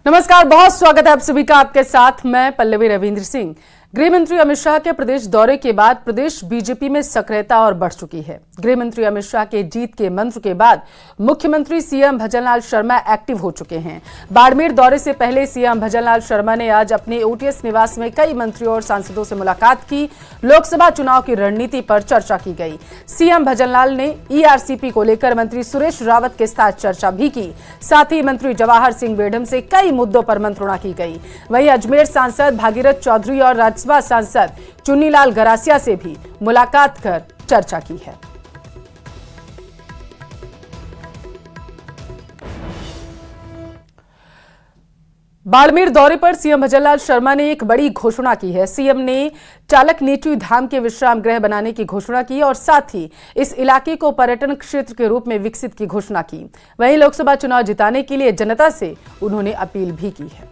नमस्कार, बहुत स्वागत है आप सभी का। आपके साथ मैं पल्लवी रविंद्र सिंह। गृह मंत्री अमित शाह के प्रदेश दौरे के बाद प्रदेश बीजेपी में सक्रियता और बढ़ चुकी है। गृह मंत्री अमित शाह के जीत के मंत्र के बाद मुख्यमंत्री सीएम भजनलाल शर्मा एक्टिव हो चुके हैं। बाड़मेर दौरे से पहले सीएम भजनलाल शर्मा ने आज अपने ओटीएस निवास में कई मंत्रियों और सांसदों से मुलाकात की। लोकसभा चुनाव की रणनीति पर चर्चा की गई। सीएम भजनलाल ने ईआरसीपी को लेकर मंत्री सुरेश रावत के साथ चर्चा भी की। साथ ही मंत्री जवाहर सिंह बेढ़म से कई मुद्दों पर मंत्रणा की गई। वहीं अजमेर सांसद भागीरथ चौधरी और राज्यसभा सांसद चुन्नीलाल गरासिया से भी मुलाकात कर चर्चा की है। बाड़मेर दौरे पर सीएम भजनलाल शर्मा ने एक बड़ी घोषणा की है। सीएम ने चालक नीचू धाम के विश्राम गृह बनाने की घोषणा की और साथ ही इस इलाके को पर्यटन क्षेत्र के रूप में विकसित की घोषणा की। वहीं लोकसभा चुनाव जिताने के लिए जनता से उन्होंने अपील भी की है।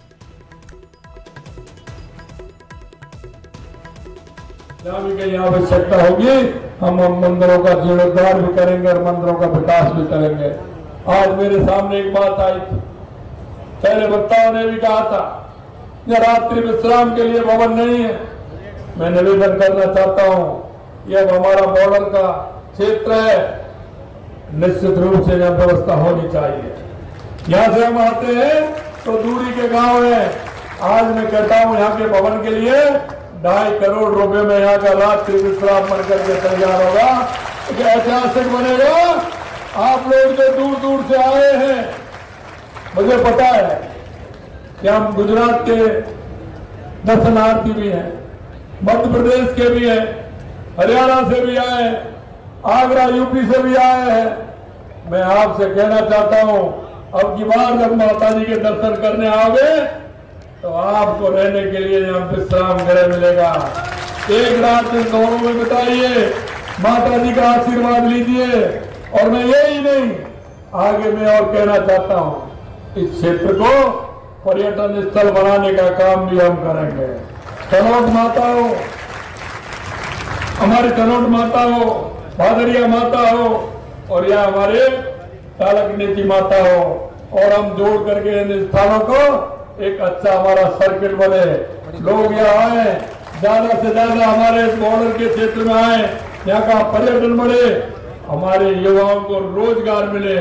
जहाँ भी कहीं आवश्यकता होगी हम मंदिरों का जीर्णोद्धार भी करेंगे और मंदिरों का विकास भी करेंगे। आज मेरे सामने एक बात आई थी, पहले वक्ताओं ने भी कहा था यह रात्रि विश्राम के लिए भवन नहीं है। मैं निवेदन करना चाहता हूँ, यह हमारा बॉर्डर का क्षेत्र है, निश्चित रूप से यह व्यवस्था होनी चाहिए। यहाँ से हम आते हैं तो दूरी के गांव है। आज मैं कहता हूँ यहाँ के भवन के लिए 2.5 करोड़ रुपए में यहाँ का रात्रि विश्राम बनकर के तैयार होगा, ऐतिहासिक बनेगा। आप लोग जो दूर दूर से आए हैं, मुझे पता है कि हम गुजरात के दर्शनार्थी भी हैं, मध्य प्रदेश के भी हैं, हरियाणा से भी आए हैं, आगरा यूपी से भी आए हैं। मैं आपसे कहना चाहता हूं, अब की बार जब माता जी के दर्शन करने आओगे तो आपको रहने के लिए यहाँ विश्राम गृह मिलेगा। एक रात इन दोनों में बिताइए, माता जी का आशीर्वाद लीजिए। और मैं यही नहीं, आगे मैं और कहना चाहता हूँ, इस क्षेत्र को पर्यटन स्थल बनाने का काम भी हम करेंगे। कनौट माता हो, हमारी कनौट माता हो, भादरिया माता हो और या हमारे चालक नीति माता हो, और हम जोड़ करके इन स्थानों को एक अच्छा हमारा सर्किट बने। लोग यहाँ आए, ज्यादा से ज्यादा हमारे बॉर्डर के क्षेत्र में आए, यहाँ का पर्यटन बढ़े, हमारे युवाओं को रोजगार मिले।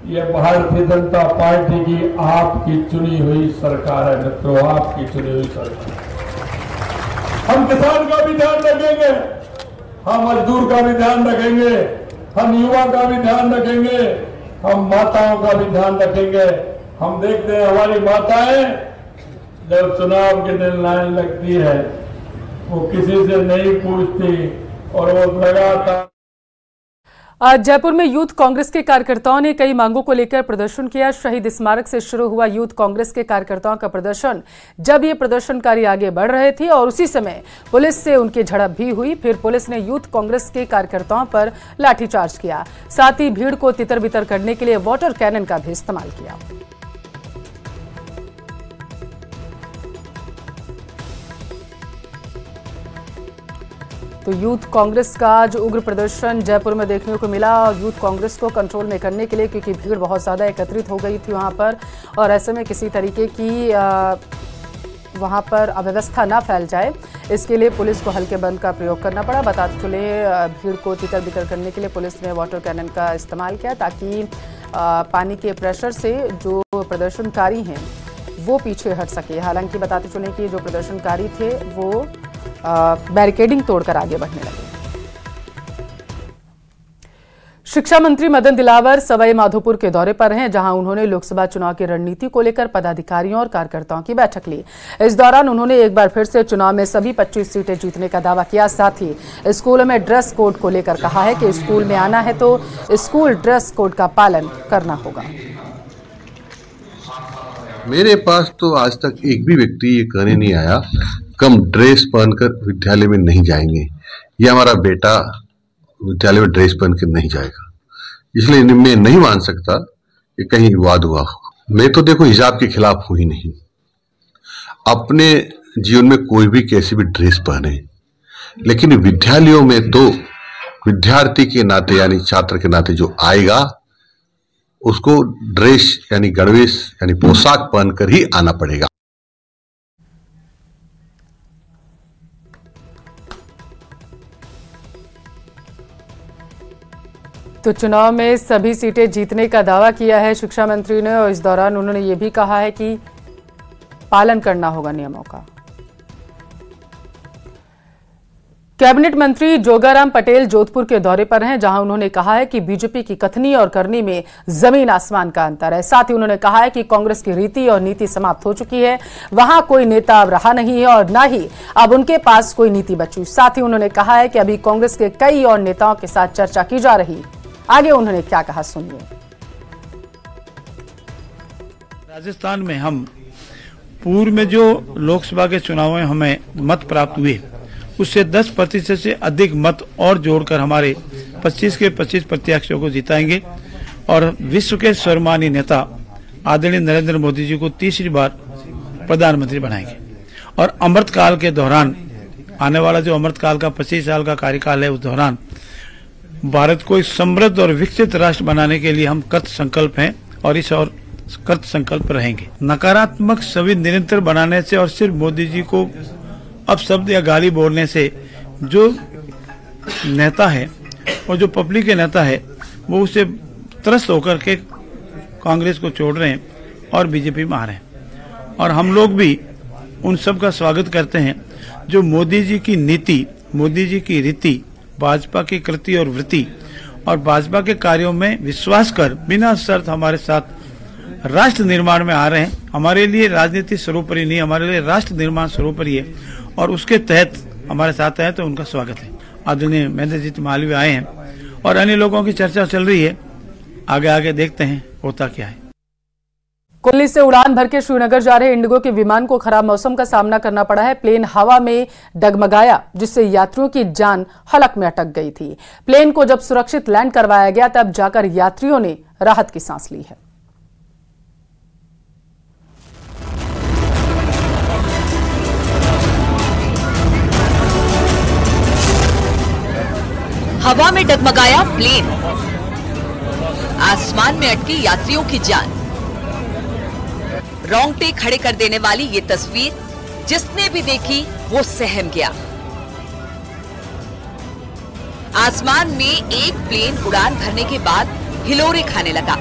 ये भारतीय जनता पार्टी की आपकी चुनी हुई सरकार है मित्रों, आपकी चुनी हुई सरकार। हम किसान का भी ध्यान रखेंगे, हम मजदूर का भी ध्यान रखेंगे, हम युवा का भी ध्यान रखेंगे, हम माताओं का भी ध्यान रखेंगे। हम देखते हैं हमारी माताएं जब चुनाव के दिन लाइन लगती है वो किसी से नहीं पूछती और वो लगातार। आज जयपुर में यूथ कांग्रेस के कार्यकर्ताओं ने कई मांगों को लेकर प्रदर्शन किया। शहीद स्मारक से शुरू हुआ यूथ कांग्रेस के कार्यकर्ताओं का प्रदर्शन। जब ये प्रदर्शनकारी आगे बढ़ रहे थे और उसी समय पुलिस से उनकी झड़प भी हुई। फिर पुलिस ने यूथ कांग्रेस के कार्यकर्ताओं पर लाठीचार्ज किया। साथ ही भीड़ को तितर बितर करने के लिए वाटर कैनन का भी इस्तेमाल किया। तो यूथ कांग्रेस का जो उग्र प्रदर्शन जयपुर में देखने को मिला, यूथ कांग्रेस को कंट्रोल में करने के लिए, क्योंकि भीड़ बहुत ज़्यादा एकत्रित हो गई थी वहां पर, और ऐसे में किसी तरीके की वहां पर अव्यवस्था ना फैल जाए, इसके लिए पुलिस को हल्के बल का प्रयोग करना पड़ा। बताते चले, भीड़ को तितर बितर करने के लिए पुलिस ने वाटर कैनन का इस्तेमाल किया ताकि पानी के प्रेशर से जो प्रदर्शनकारी हैं वो पीछे हट सके। हालांकि बताते चले कि जो प्रदर्शनकारी थे वो बैरिकेडिंग तोड़कर आगे बढ़ने लगे। शिक्षा मंत्री मदन दिलावर सवाई माधोपुर के दौरे पर हैं, जहां उन्होंने लोकसभा चुनाव की रणनीति को लेकर पदाधिकारियों और कार्यकर्ताओं की बैठक ली। इस दौरान उन्होंने एक बार फिर से चुनाव में सभी 25 सीटें जीतने का दावा किया। साथ ही स्कूलों में ड्रेस कोड को लेकर कहा है कि स्कूल में आना है तो स्कूल ड्रेस कोड का पालन करना होगा। मेरे पास तो आज तक एक भी व्यक्ति ये कहने नहीं आया कम ड्रेस पहनकर विद्यालय में नहीं जाएंगे या हमारा बेटा विद्यालय में ड्रेस पहन कर नहीं जाएगा। इसलिए मैं नहीं मान सकता कि कहीं विवाद हुआ हो। मैं तो देखो हिजाब के खिलाफ हूं ही नहीं। अपने जीवन में कोई भी कैसी भी ड्रेस पहने, लेकिन विद्यालयों में तो विद्यार्थी के नाते यानी छात्र के नाते जो आएगा उसको ड्रेस यानी गणवेश यानी पोशाक पहनकर ही आना पड़ेगा। तो चुनाव में सभी सीटें जीतने का दावा किया है शिक्षा मंत्री ने, और इस दौरान उन्होंने ये भी कहा है कि पालन करना होगा नियमों का। कैबिनेट मंत्री जोगाराम पटेल जोधपुर के दौरे पर हैं, जहां उन्होंने कहा है कि बीजेपी की कथनी और करनी में जमीन आसमान का अंतर है। साथ ही उन्होंने कहा है कि कांग्रेस की रीति और नीति समाप्त हो चुकी है, वहां कोई नेता अब रहा नहीं है और न ही अब उनके पास कोई नीति बची। साथ ही उन्होंने कहा है कि अभी कांग्रेस के कई और नेताओं के साथ चर्चा की जा रही। आगे उन्होंने क्या कहा, सुनिए। राजस्थान में हम पूर्व में जो लोकसभा के चुनाव में हमें मत प्राप्त हुए, उससे 10% से अधिक मत और जोड़कर हमारे 25 के 25 प्रत्याशियों को जिताएंगे और विश्व के सर्वमान्य नेता आदरणीय नरेंद्र मोदी जी को तीसरी बार प्रधानमंत्री बनाएंगे। और अमृतकाल के दौरान, आने वाला जो अमृतकाल का 25 साल का कार्यकाल है, उस दौरान भारत को एक समृद्ध और विकसित राष्ट्र बनाने के लिए हम कृत संकल्प हैं और इस और कृत संकल्प रहेंगे। नकारात्मक छवि निरंतर बनाने से और सिर्फ मोदी जी को अपशब्द या गाली बोलने से जो नेता है और जो पब्लिक के नेता है वो उसे त्रस्त होकर के कांग्रेस को छोड़ रहे हैं और बीजेपी में आ रहे हैं। और हम लोग भी उन सब का स्वागत करते हैं जो मोदी जी की नीति, मोदी जी की रीति, भाजपा की कृति और वृत्ति और भाजपा के कार्यों में विश्वास कर बिना शर्त हमारे साथ राष्ट्र निर्माण में आ रहे हैं। हमारे लिए राजनीति सर्वोपरि नहीं, हमारे लिए राष्ट्र निर्माण सर्वोपरि है और उसके तहत हमारे साथ है, तो उनका स्वागत है। आदरणीय महेंद्रजीत मालवीय आए हैं और अन्य लोगों की चर्चा चल रही है, आगे आगे देखते हैं होता क्या है। कुल्ली से उड़ान भर के श्रीनगर जा रहे इंडिगो के विमान को खराब मौसम का सामना करना पड़ा है। प्लेन हवा में डगमगाया, जिससे यात्रियों की जान हलक में अटक गई थी। प्लेन को जब सुरक्षित लैंड करवाया गया, तब जाकर यात्रियों ने राहत की सांस ली है। हवा में डगमगाया प्लेन, आसमान में अटकी यात्रियों की जान। रोंगटे खड़े कर देने वाली ये तस्वीर जिसने भी देखी वो सहम गया। आसमान में एक प्लेन उड़ान भरने के बाद हिलोरे खाने लगा।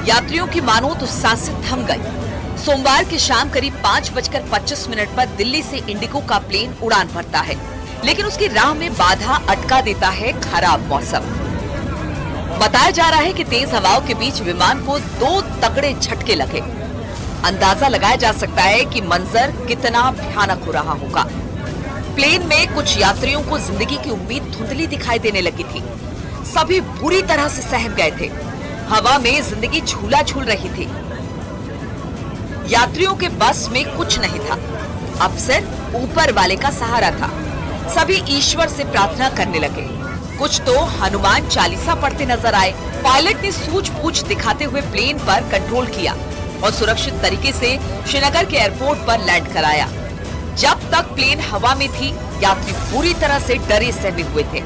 यात्रियों की मानो तो सांसें थम गई। सोमवार की शाम करीब 5:25 पर दिल्ली से इंडिगो का प्लेन उड़ान भरता है, लेकिन उसकी राह में बाधा अटका देता है खराब मौसम। बताया जा रहा है कि तेज हवाओं के बीच विमान को 2 तगड़े झटके लगे। अंदाजा लगाया जा सकता है कि मंजर कितना भयानक हो रहा होगा। प्लेन में कुछ यात्रियों को जिंदगी की उम्मीद धुंधली दिखाई देने लगी थी। सभी बुरी तरह से सहम गए थे। हवा में जिंदगी झूला झूल रही थी। यात्रियों के बस में कुछ नहीं था, अब सिर्फ ऊपर वाले का सहारा था। सभी ईश्वर से प्रार्थना करने लगे। कुछ तो हनुमान चालीसा पढ़ते नजर आए। पायलट ने सूझबूझ दिखाते हुए प्लेन पर कंट्रोल किया और सुरक्षित तरीके से श्रीनगर के एयरपोर्ट पर लैंड कराया। जब तक प्लेन हवा में थी, यात्री पूरी तरह से डरे सहमे हुए थे।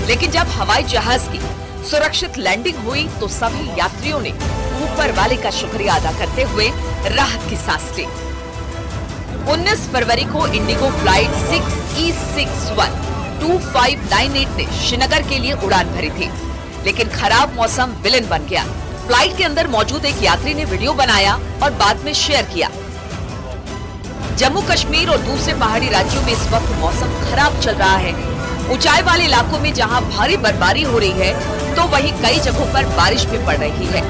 लेकिन जब हवाई जहाज की सुरक्षित लैंडिंग हुई तो सभी यात्रियों ने ऊपर वाले का शुक्रिया अदा करते हुए राहत की सांस ली। 19 फरवरी को इंडिगो फ्लाइट 6E61 2598 ने श्रीनगर के लिए उड़ान भरी थी, लेकिन खराब मौसम विलेन बन गया। फ्लाइट के अंदर मौजूद एक यात्री ने वीडियो बनाया और बाद में शेयर किया। जम्मू कश्मीर और दूसरे पहाड़ी राज्यों में इस वक्त मौसम खराब चल रहा है। ऊंचाई वाले इलाकों में जहां भारी बर्फबारी हो रही है, तो वहीं कई जगहों पर बारिश भी पड़ रही है।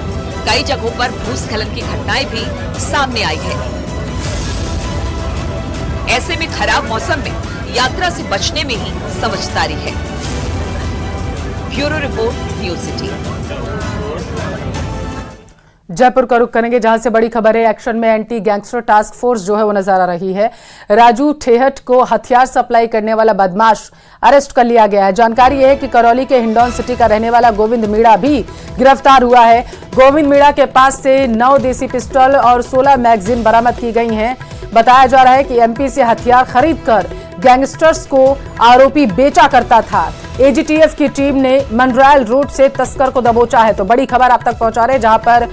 कई जगहों पर भूस्खलन की घटनाएं भी सामने आई है। ऐसे में खराब मौसम में यात्रा से बचने में ही समझदारी है। Bureau report, news city. Jaipur का रुख करेंगे, जहां से बड़ी खबर है। एक्शन में एंटी गैंगस्टर टास्क फोर्स जो है वो नजर आ रही है। राजू ठेहट को हथियार सप्लाई करने वाला बदमाश अरेस्ट कर लिया गया है। जानकारी यह है कि करौली के हिंडौन सिटी का रहने वाला गोविंद मीणा भी गिरफ्तार हुआ है। गोविंद मीणा के पास से 9 देसी पिस्टल और 16 मैगजीन बरामद की गई हैं। बताया जा रहा है कि एमपी से हथियार खरीदकर गैंगस्टर्स को आरोपी बेचा करता था। एजीटीएफ की टीम ने मंडरायल रोड से तस्कर को दबोचा है। तो बड़ी खबर आप तक पहुंचा रहे हैं, जहां पर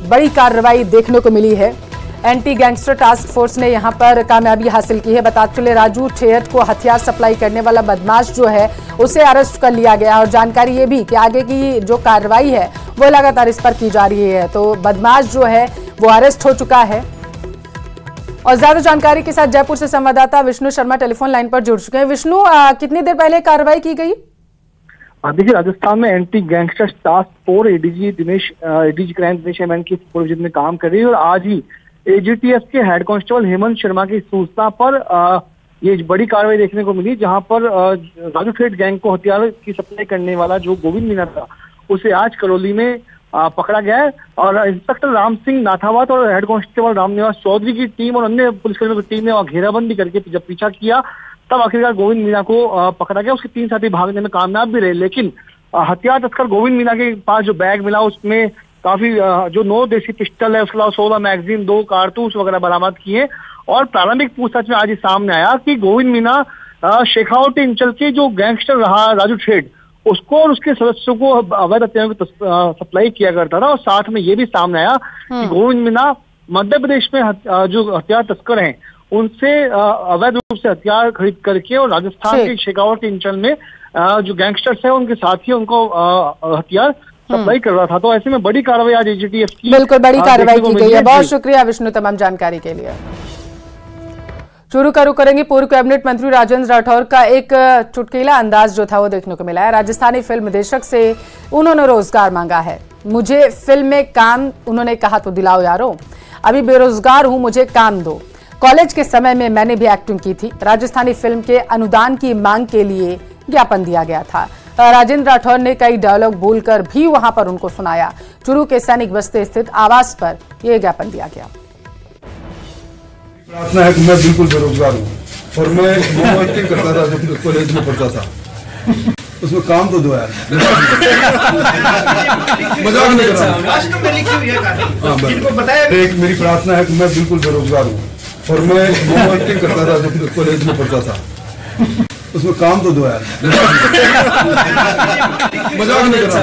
बड़ी कार्रवाई देखने को मिली है। एंटी गैंगस्टर टास्क फोर्स ने यहां पर कामयाबी हासिल की है। बताते चले राजू ठेठ को हथियार सप्लाई करने वाला बदमाश जो है उसे अरेस्ट कर लिया गया और जानकारी ये भी कि आगे की जो कार्रवाई है वो लगातार इस पर की जा रही है। तो बदमाश जो है वो अरेस्ट हो चुका है। और ज्यादा जानकारी के साथ जयपुर से संवाददाता विष्णु शर्मा टेलीफोन लाइन पर जुड़ चुके हैं। विष्णु, कितनी देर पहले कार्रवाई की गई? देखिए, राजस्थान में anti gangster task force ADG crime Dinesh MN की प्रोविजन में काम कर रही है और आज ही एजीटीएफ के हेड कांस्टेबल हेमंत शर्मा की सूचना पर ये बड़ी कार्रवाई देखने को मिली, जहां पर राजू ठेठ गैंग को हथियार की सप्लाई करने वाला जो गोविंद मीना था उसे आज करौली में पकड़ा गया है। और इंस्पेक्टर राम सिंह नाथावत और हेड कांस्टेबल रामनिवास चौधरी की टीम और अन्य पुलिसकर्मियों की टीम ने वहां घेराबंदी करके जब पीछा किया तब आखिरकार गोविंद मीना को पकड़ा गया। उसके 3 साथी भागने में कामयाब भी रहे, लेकिन हथियार तस्कर गोविंद मीना के पास जो बैग मिला उसमें काफी जो 9 देसी पिस्टल है, उसके अलावा 16 मैगजीन, 2 कारतूस वगैरह बरामद किए। और प्रारंभिक पूछताछ में आज ही सामने आया कि गोविंद मीना शेखावटी अंचल के जो गैंगस्टर रहा राजू ठेठ, उसको और उसके सदस्यों को अवैध हथियारों की सप्लाई किया करता था। और साथ में ये भी सामने आया कि गोविंद मीना मध्य प्रदेश में जो हथियार तस्कर हैं उनसे अवैध रूप से हथियार खरीद करके और राजस्थान के शेखावटी अंचल में जो गैंगस्टर्स हैं उनके साथी उनको हथियार सप्लाई कर रहा था। तो ऐसे में बड़ी कार्रवाई आज एजीटीएफ की बिल्कुल बड़ी कार्रवाई की गई है। बहुत शुक्रिया विष्णु तमाम जानकारी के लिए। शुरू करेंगे पूर्व कैबिनेट मंत्री राजेंद्र राठौर का एक चुटकीला अंदाज जो था वो देखने को मिला है। राजस्थानी फिल्म निदेशक से उन्होंने रोजगार मांगा है। मुझे फिल्म में काम उन्होंने कहा तो दिलाओ यारो, अभी बेरोजगार हूं, मुझे काम दो। कॉलेज के समय में मैंने भी एक्टिंग की थी। राजस्थानी फिल्म के अनुदान की मांग के लिए ज्ञापन दिया गया था। राजेंद्र राठौर ने कई डायलॉग बोलकर भी वहां पर उनको सुनाया। चूरू के सैनिक बस्ती स्थित आवास पर यह ज्ञापन दिया गया। प्रार्थना है कि मैं बिल्कुल बेरोजगार हूँ और मैं एक्टिंग करता था जब कॉलेज में पढ़ता था, उसमें काम तो दो यार। मजाक नहीं कर रहा। एक मेरी प्रार्थना है कि मैं बिल्कुल बेरोजगार हूँ और मैं एक्टिंग करता था जब कॉलेज में पढ़ता था, उसमें काम तो दो यार। मजाक नहीं कर रहा।